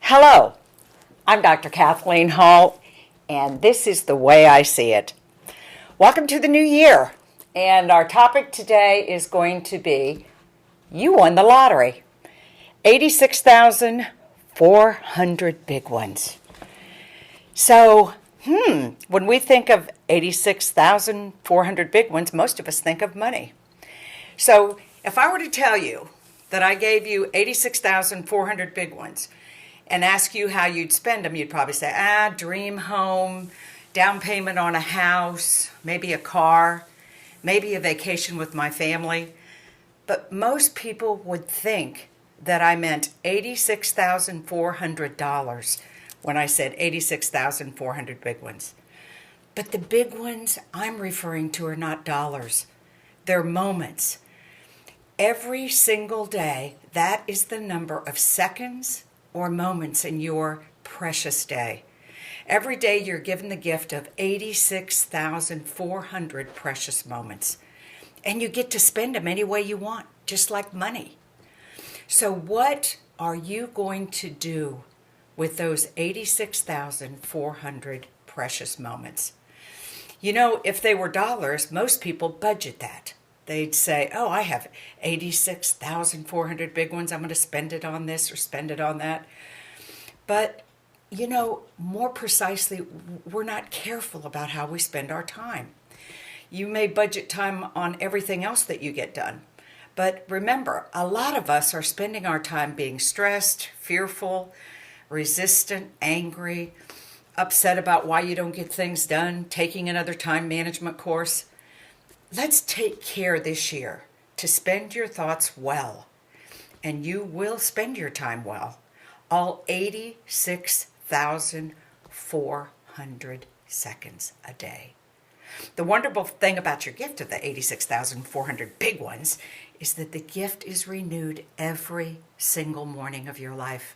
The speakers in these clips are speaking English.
Hello, I'm Dr. Kathleen Hall, and this is The Way I See It. Welcome to the new year, and our topic today is going to be, you won the lottery. 86,400 big ones. So, when we think of 86,400 big ones, most of us think of money. So, if I were to tell you that I gave you 86,400 big ones, and ask you how you'd spend them, you'd probably say, dream home, down payment on a house, maybe a car, maybe a vacation with my family. But most people would think that I meant $86,400 when I said 86,400 big ones. But the big ones I'm referring to are not dollars. They're moments. Every single day, that is the number of seconds or moments in your precious day. Every day you're given the gift of 86,400 precious moments. And you get to spend them any way you want, just like money. So what are you going to do with those 86,400 precious moments? You know, if they were dollars, most people budget that. They'd say, I have 86,400 big ones. I'm going to spend it on this or spend it on that. But, more precisely, we're not careful about how we spend our time. You may budget time on everything else that you get done. But remember, a lot of us are spending our time being stressed, fearful, resistant, angry, upset about why you don't get things done, taking another time management course. Let's take care this year to spend your thoughts well, and you will spend your time well, all 86,400 seconds a day. The wonderful thing about your gift of the 86,400 big ones is that the gift is renewed every single morning of your life.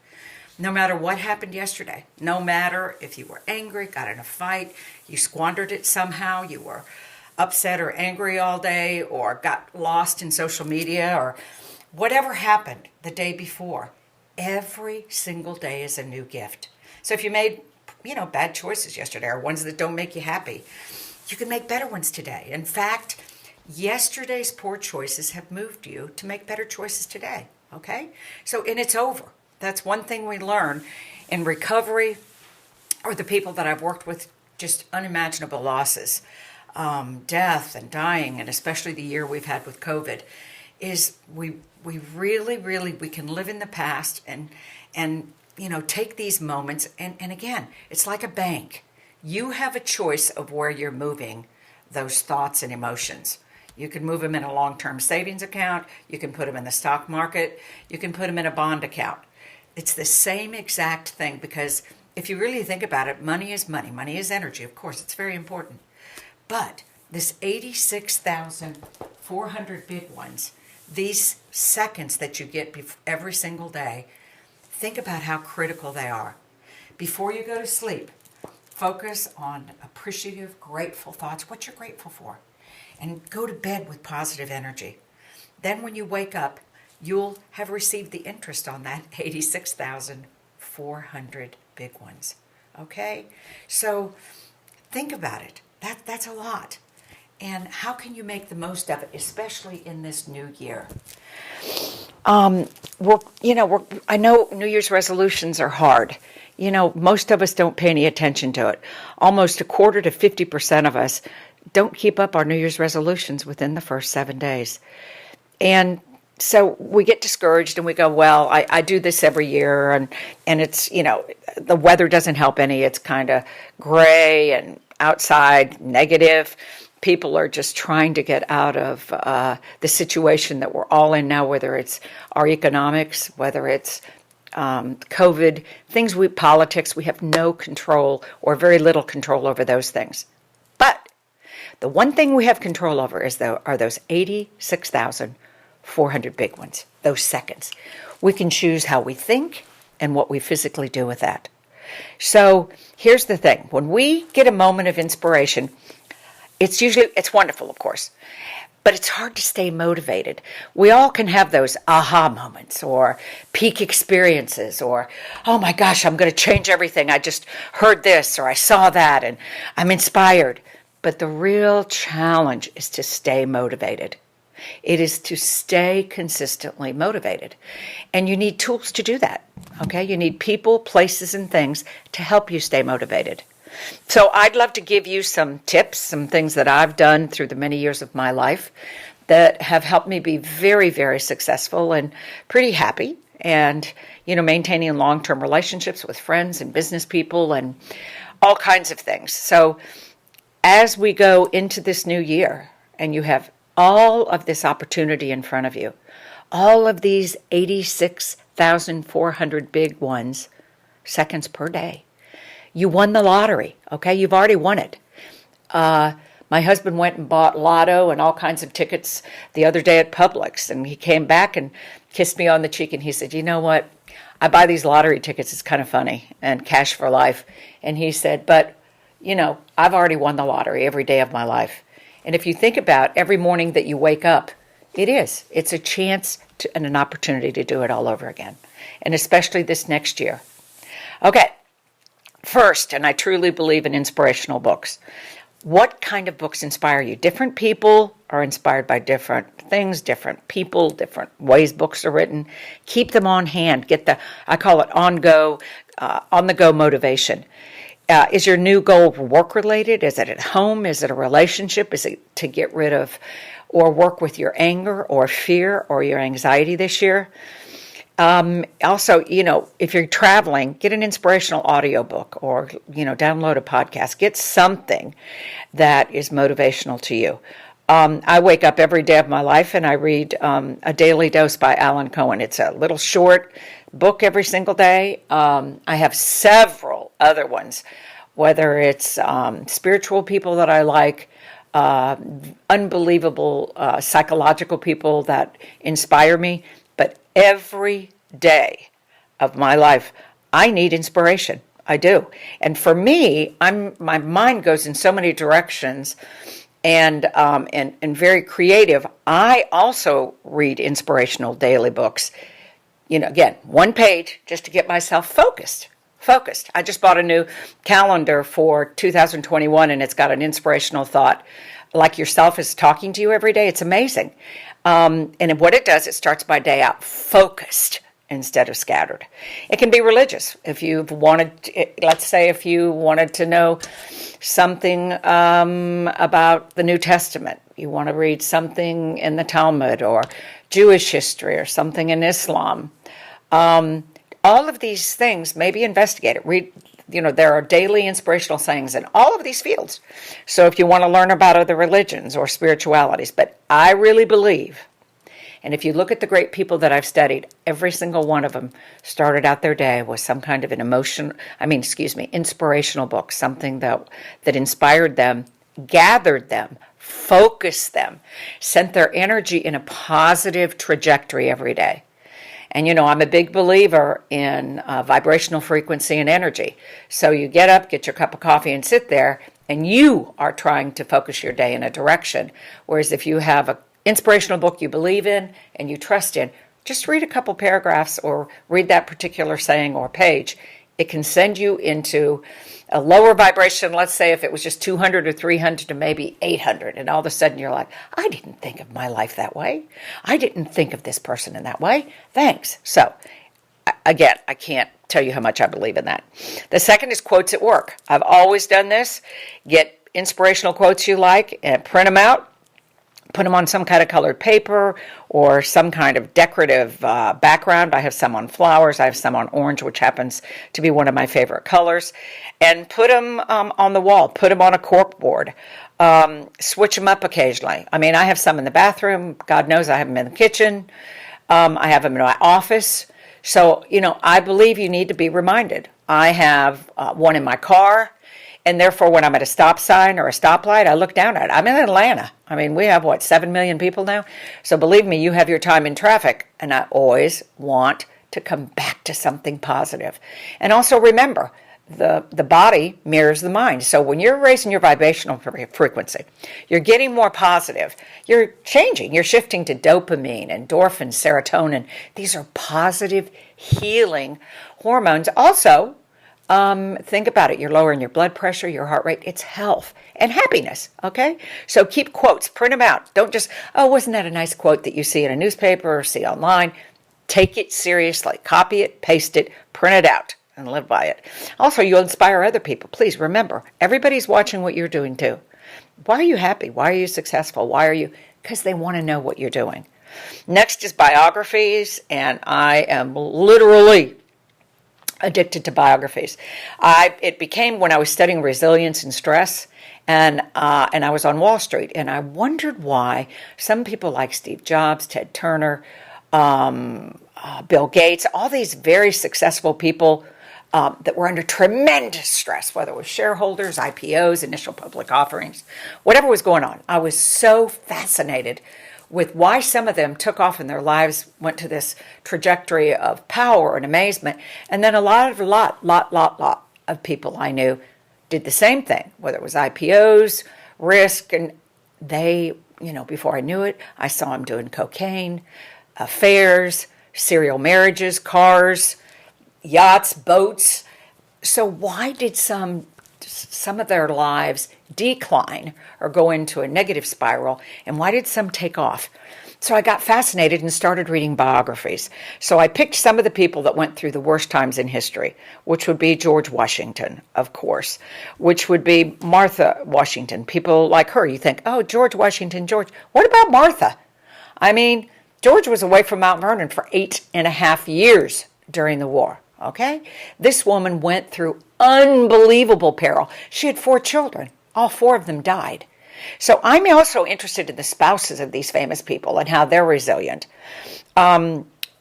No matter what happened yesterday, no matter if you were angry, got in a fight, you squandered it somehow, you were upset or angry all day, or got lost in social media, or whatever happened the day before, every single day is a new gift. So if you made, bad choices yesterday, or ones that don't make you happy, you can make better ones today. In fact, yesterday's poor choices have moved you to make better choices today, okay? And it's over. That's one thing we learn in recovery, or the people that I've worked with, just unimaginable losses. Death and dying, and especially the year we've had with COVID, is we really can live in the past and take these moments and again, it's like a bank. You have a choice of where you're moving those thoughts and emotions. You can move them in a long-term savings account, you can put them in the stock market, you can put them in a bond account. It's the same exact thing, because if you really think about it, money is money. Money is energy, of course, it's very important. But this 86,400 big ones, these seconds that you get every single day, think about how critical they are. Before you go to sleep, focus on appreciative, grateful thoughts, what you're grateful for, and go to bed with positive energy. Then when you wake up, you'll have received the interest on that 86,400 big ones. Okay? So think about it. That's a lot. And how can you make the most of it, especially in this new year? I know New Year's resolutions are hard. Most of us don't pay any attention to it. Almost a quarter to 50% of us don't keep up our New Year's resolutions within the first 7 days. And so we get discouraged and we go, well, I do this every year, and it's, the weather doesn't help any. It's kind of gray and outside, negative. People are just trying to get out of the situation that we're all in now, whether it's our economics, whether it's COVID, politics. We have no control or very little control over those things. But the one thing we have control over are those 86,400 big ones, those seconds. We can choose how we think and what we physically do with that. So here's the thing. When we get a moment of inspiration, it's wonderful, of course, but it's hard to stay motivated. We all can have those aha moments or peak experiences or, oh my gosh, I'm going to change everything. I just heard this or I saw that and I'm inspired. But the real challenge is to stay motivated. It is to stay consistently motivated. And you need tools to do that, okay? You need people, places, and things to help you stay motivated. So I'd love to give you some tips, some things that I've done through the many years of my life that have helped me be very, very successful and pretty happy and, maintaining long-term relationships with friends and business people and all kinds of things. So as we go into this new year and you have all of this opportunity in front of you, all of these 86,400 big ones, seconds per day. You won the lottery, okay? You've already won it. My husband went and bought lotto and all kinds of tickets the other day at Publix, and he came back and kissed me on the cheek, and he said, you know what? I buy these lottery tickets. It's kind of funny, and cash for life. And he said, but, I've already won the lottery every day of my life. And if you think about every morning that you wake up, it's a chance and an opportunity to do it all over again, and especially this next year. Okay. First, and I truly believe in inspirational books. What kind of books inspire you? Different people are inspired by different things, different people, different ways books are written. Keep them on hand. I call it on the go motivation. Is your new goal work related? Is it at home? Is it a relationship? Is it to get rid of or work with your anger or fear or your anxiety this year? Also, if you're traveling, get an inspirational audiobook or, download a podcast. Get something that is motivational to you. I wake up every day of my life and I read A Daily Dose by Alan Cohen. It's a little short book every single day. I have several other ones, whether it's spiritual people that I like, unbelievable psychological people that inspire me. But every day of my life, I need inspiration. I do. And for me, my mind goes in so many directions and very creative. I also read inspirational daily books. Again, one page just to get myself focused. I just bought a new calendar for 2021 and it's got an inspirational thought like yourself is talking to you every day. It's amazing. And what it does, it starts my day out focused instead of scattered. It can be religious. If you've let's say if you wanted to know something about the New Testament, you want to read something in the Talmud or Jewish history or something in Islam. All of these things, maybe investigate it. Read. There are daily inspirational sayings in all of these fields. So if you want to learn about other religions or spiritualities, but I really believe, and if you look at the great people that I've studied, every single one of them started out their day with some kind of inspirational book, something that inspired them, gathered them, focused them, sent their energy in a positive trajectory every day. And, I'm a big believer in vibrational frequency and energy. So you get up, get your cup of coffee, and sit there, and you are trying to focus your day in a direction. Whereas if you have an inspirational book you believe in and you trust in, just read a couple paragraphs or read that particular saying or page. It can send you into a lower vibration. Let's say if it was just 200 or 300 to maybe 800, and all of a sudden you're like, I didn't think of my life that way. I didn't think of this person in that way. Thanks. So again, I can't tell you how much I believe in that. The second is quotes at work. I've always done this. Get inspirational quotes you like and print them out. Put them on some kind of colored paper or some kind of decorative background. I have some on flowers. I have some on orange, which happens to be one of my favorite colors. And put them on the wall. Put them on a cork board. Switch them up occasionally. I have some in the bathroom. God knows I have them in the kitchen. I have them in my office. So, I believe you need to be reminded. I have one in my car. And therefore, when I'm at a stop sign or a stoplight, I look down at it. I'm in Atlanta. We have, 7 million people now? So believe me, you have your time in traffic. And I always want to come back to something positive. And also remember, the body mirrors the mind. So when you're raising your vibrational frequency, you're getting more positive. You're changing. You're shifting to dopamine, endorphins, serotonin. These are positive, healing hormones. Also, think about it. You're lowering your blood pressure, your heart rate. It's health and happiness, okay? So keep quotes. Print them out. Don't just, oh, wasn't that a nice quote that you see in a newspaper or see online? Take it seriously. Copy it, paste it, print it out, and live by it. Also, you'll inspire other people. Please remember, everybody's watching what you're doing too. Why are you happy? Why are you successful? Why are you? Because they want to know what you're doing. Next is biographies, and I am literally addicted to biographies. It became when I was studying resilience and stress, and I was on Wall Street, and I wondered why some people like Steve Jobs, Ted Turner, Bill Gates, all these very successful people that were under tremendous stress, whether it was shareholders, IPOs, initial public offerings, whatever was going on. I was so fascinated with why some of them took off in their lives, went to this trajectory of power and amazement, and then a lot of people I knew did the same thing, whether it was IPOs, risk, and they, before I knew it, I saw them doing cocaine, affairs, serial marriages, cars, yachts, boats. So why did some of their lives decline or go into a negative spiral, and why did some take off? So I got fascinated and started reading biographies. So I picked some of the people that went through the worst times in history, which would be George Washington, of course, which would be Martha Washington. People like her, you think, oh, George Washington, George. What about Martha? I mean, George was away from Mount Vernon for 8.5 years during the war, okay? This woman went through unbelievable peril. She had 4 children. All 4 of them died. So I'm also interested in the spouses of these famous people and how they're resilient.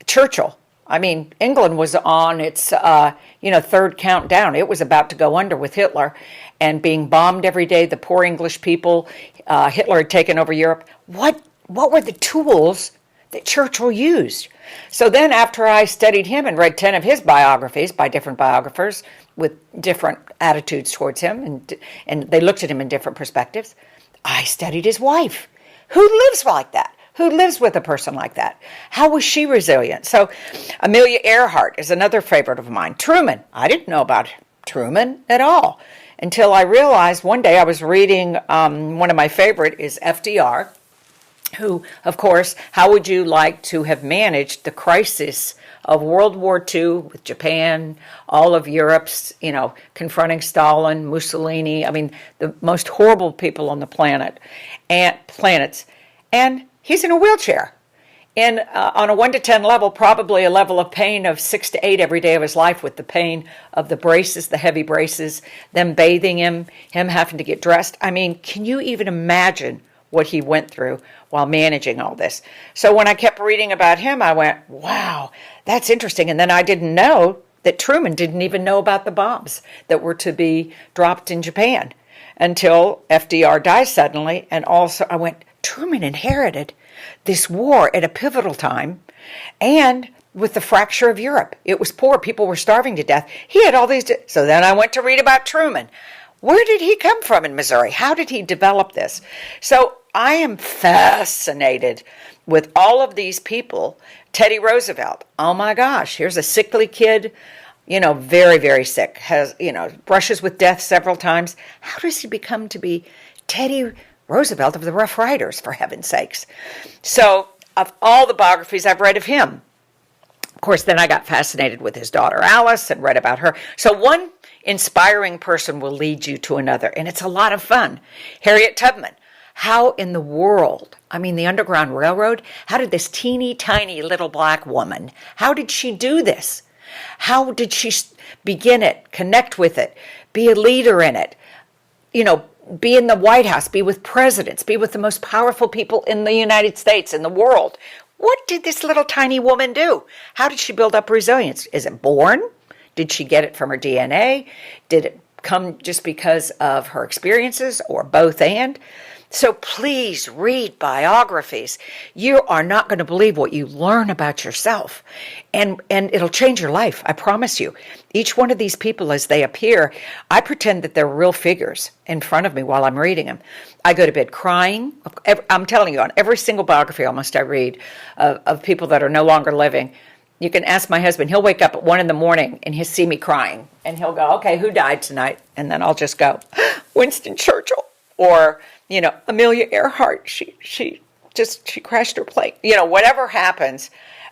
Churchill. I mean, England was on its, third countdown. It was about to go under with Hitler and being bombed every day. The poor English people, Hitler had taken over Europe. What were the tools that Churchill used? So then after I studied him and read 10 of his biographies by different biographers with different attitudes towards him, and they looked at him in different perspectives, I studied his wife. Who lives like that? Who lives with a person like that? How was she resilient? So Amelia Earhart is another favorite of mine. Truman. I didn't know about Truman at all until I realized one day I was reading, one of my favorite is FDR, who, of course, how would you like to have managed the crisis of World War II with Japan, all of Europe's, confronting Stalin, Mussolini, I mean, the most horrible people on the planets. And he's in a wheelchair. And on a 1 to 10 level, probably a level of pain of 6 to 8 every day of his life with the pain of the braces, the heavy braces, them bathing him having to get dressed. I mean, can you even imagine what he went through while managing all this? So when I kept reading about him, I went, wow, that's interesting. And then I didn't know that Truman didn't even know about the bombs that were to be dropped in Japan until FDR died suddenly. And also I went, Truman inherited this war at a pivotal time, and with the fracture of Europe. It was poor. People were starving to death. He had all these. So then I went to read about Truman. Where did he come from in Missouri? How did he develop this? So I am fascinated with all of these people. Teddy Roosevelt, oh my gosh, here's a sickly kid, very, very sick, has, brushes with death several times. How does he become to be Teddy Roosevelt of the Rough Riders, for heaven's sakes? So of all the biographies I've read of him, of course, then I got fascinated with his daughter Alice and read about her. So one inspiring person will lead you to another, and it's a lot of fun. Harriet Tubman. How in the world, the Underground Railroad, how did this teeny tiny little black woman, how did she do this? How did she begin it, connect with it, be a leader in it, be in the White House, be with presidents, be with the most powerful people in the United States, in the world? What did this little tiny woman do? How did she build up resilience? Is it born? Did she get it from her DNA? Did it come just because of her experiences, or both and? So please read biographies. You are not going to believe what you learn about yourself. And it'll change your life, I promise you. Each one of these people, as they appear, I pretend that they're real figures in front of me while I'm reading them. I go to bed crying. I'm telling you, on every single biography almost I read of people that are no longer living, you can ask my husband. He'll wake up at 1 a.m. and he'll see me crying. And he'll go, okay, who died tonight? And then I'll just go, Winston Churchill. Or, Amelia Earhart. She crashed her plane. Whatever happens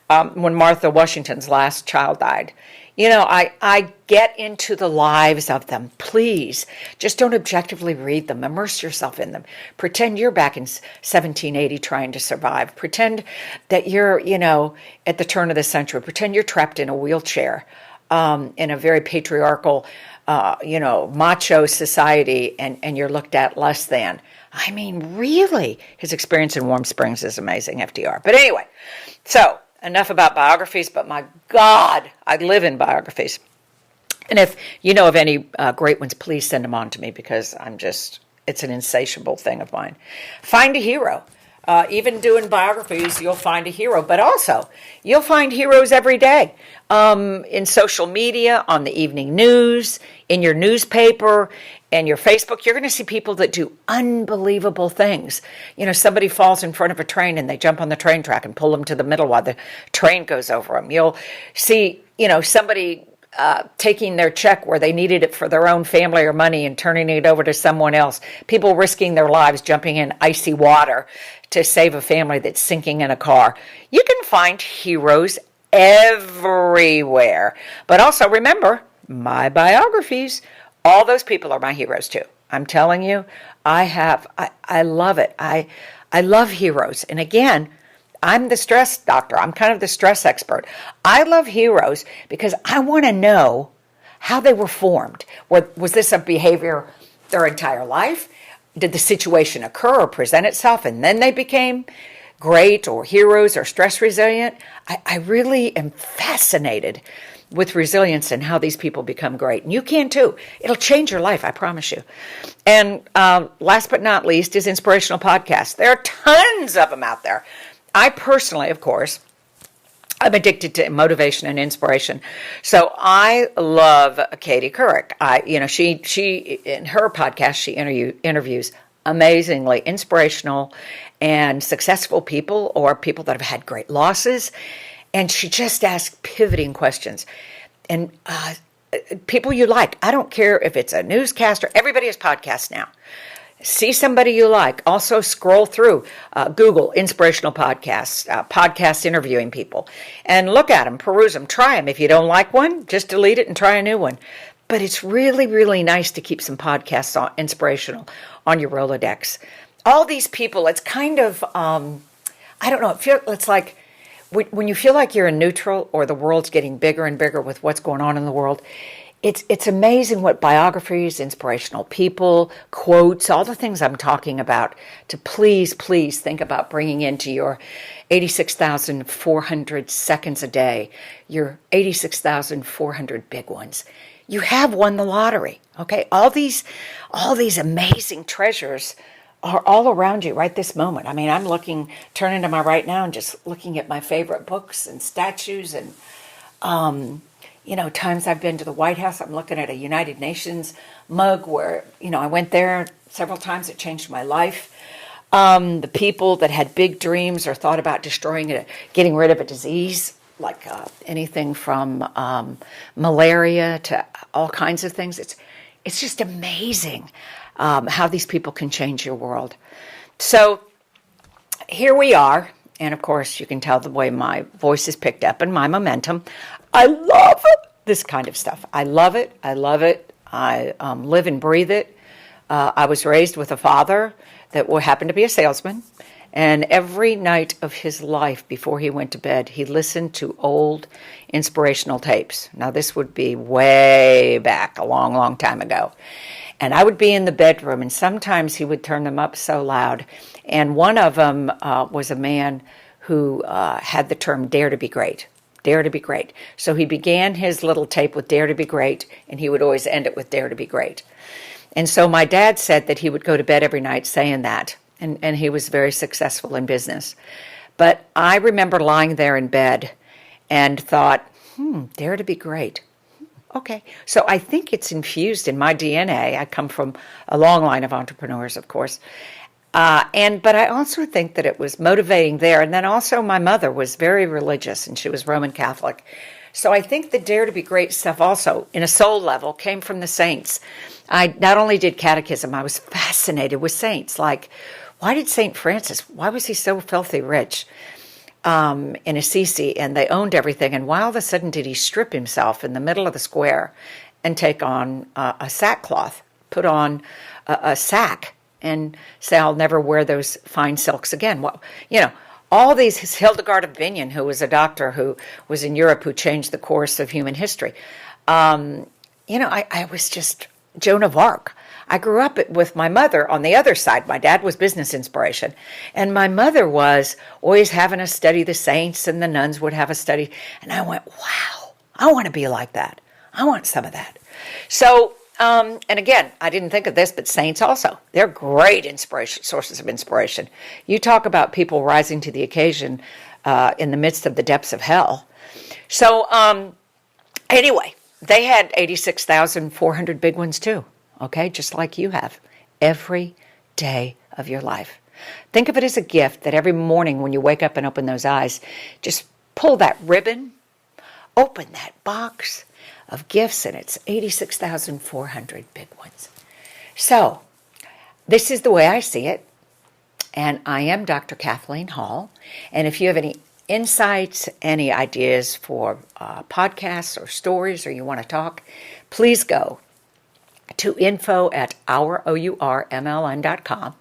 when Martha Washington's last child died. I get into the lives of them. Please, just don't objectively read them. Immerse yourself in them. Pretend you're back in 1780 trying to survive. Pretend that you're, at the turn of the century. Pretend you're trapped in a wheelchair in a very patriarchal, macho society, and you're looked at less than. I mean, really, his experience in Warm Springs is amazing, FDR. But anyway, so enough about biographies, but my God, I live in biographies. And if you know of any great ones, please send them on to me, because it's an insatiable thing of mine. Find a hero. Even doing biographies, you'll find a hero, but also you'll find heroes every day in social media, on the evening news, in your newspaper, and your Facebook. You're going to see people that do unbelievable things. Somebody falls in front of a train and they jump on the train track and pull them to the middle while the train goes over them. You'll see, somebody taking their check where they needed it for their own family or money and turning it over to someone else. People risking their lives, jumping in icy water to save a family that's sinking in a car. You can find heroes everywhere. But also remember, my biographies, all those people are my heroes too. I'm telling you, I love it. I love heroes. And again, I'm the stress doctor. I'm kind of the stress expert. I love heroes because I want to know how they were formed. Was this a behavior their entire life? Did the situation occur or present itself and then they became great or heroes or stress resilient? I really am fascinated with resilience and how these people become great. And you can too. It'll change your life, I promise you. And last but not least is inspirational podcasts. There are tons of them out there. I personally, of course, I'm addicted to motivation and inspiration. So I love Katie Couric. She in her podcast, she interviews amazingly inspirational and successful people or people that have had great losses. And she just asks pivoting questions. And people you like. I don't care if it's a newscaster. Everybody has podcasts now. See somebody you like. Also scroll through Google inspirational podcasts, podcasts interviewing people, and look at them, peruse them, try them. If you don't like one, just delete it and try a new one. But it's really, really nice to keep some podcasts inspirational on your Rolodex. All these people, it's kind of, I don't know, it's like when you feel like you're in neutral or the world's getting bigger and bigger with what's going on in the world, it's amazing what biographies, inspirational people, quotes, all the things I'm talking about to please think about bringing into your 86,400 seconds a day, your 86,400 big ones. You have won the lottery, okay? All these amazing treasures are all around you right this moment. I mean, I'm turning to my right now and just looking at my favorite books and statues and, times I've been to the White House. I'm looking at a United Nations mug where, I went there several times. It changed my life. The people that had big dreams or thought about destroying it, getting rid of a disease, like anything from malaria to all kinds of things. It's just amazing how these people can change your world. So here we are. And of course, you can tell the way my voice is picked up and my momentum. I love this kind of stuff. I love it. I live and breathe it. I was raised with a father that happened to be a salesman. And every night of his life before he went to bed, he listened to old inspirational tapes. Now, this would be way back, a long, long time ago. And I would be in the bedroom, and sometimes he would turn them up so loud. And one of them was a man who had the term dare to be great. Dare to be great. So he began his little tape with dare to be great, and he would always end it with dare to be great. And so my dad said that he would go to bed every night saying that. and he was very successful in business. But I remember lying there in bed and thought, dare to be great. Okay. So I think it's infused in my DNA. I come from a long line of entrepreneurs, of course. But I also think that it was motivating there. And then also my mother was very religious, and she was Roman Catholic. So I think the dare to be great stuff also, in a soul level, came from the saints. I not only did catechism, I was fascinated with saints. Like, why did St. Francis, why was he so filthy rich in Assisi, and they owned everything? And why all of a sudden did he strip himself in the middle of the square and take on a sackcloth, put on a sack, and say, I'll never wear those fine silks again? Well, all these, Hildegard of Bingen, who was a doctor who was in Europe, who changed the course of human history. I was just Joan of Arc. I grew up with my mother on the other side. My dad was business inspiration, and my mother was always having us study the saints, and the nuns would have us study. And I went, wow, I want to be like that. I want some of that. So, and again, I didn't think of this, but saints also, they're great sources of inspiration. You talk about people rising to the occasion in the midst of the depths of hell. So anyway, they had 86,400 big ones too, okay, just like you have, every day of your life. Think of it as a gift that every morning when you wake up and open those eyes, just pull that ribbon, open that box of gifts, and it's 86,400 big ones. So this is the way I see it, and I am Dr. Kathleen Hall, and if you have any insights, any ideas for podcasts or stories, or you want to talk, please go to info@ourmln.com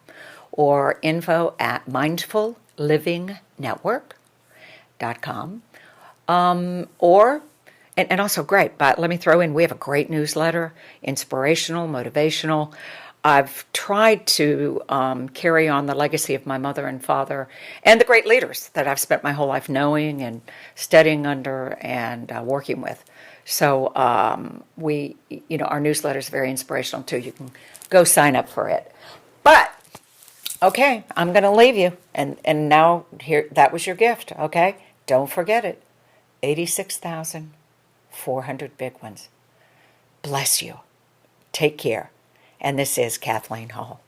or info@mindfullivingnetwork.com. And also great, but let me throw in, we have a great newsletter, inspirational, motivational. I've tried to carry on the legacy of my mother and father and the great leaders that I've spent my whole life knowing and studying under and working with. So our newsletter is very inspirational too. You can go sign up for it. But okay, I'm going to leave you, and now here, that was your gift. Okay, don't forget it. 86,400 big ones. Bless you. Take care. And this is Kathleen Hall.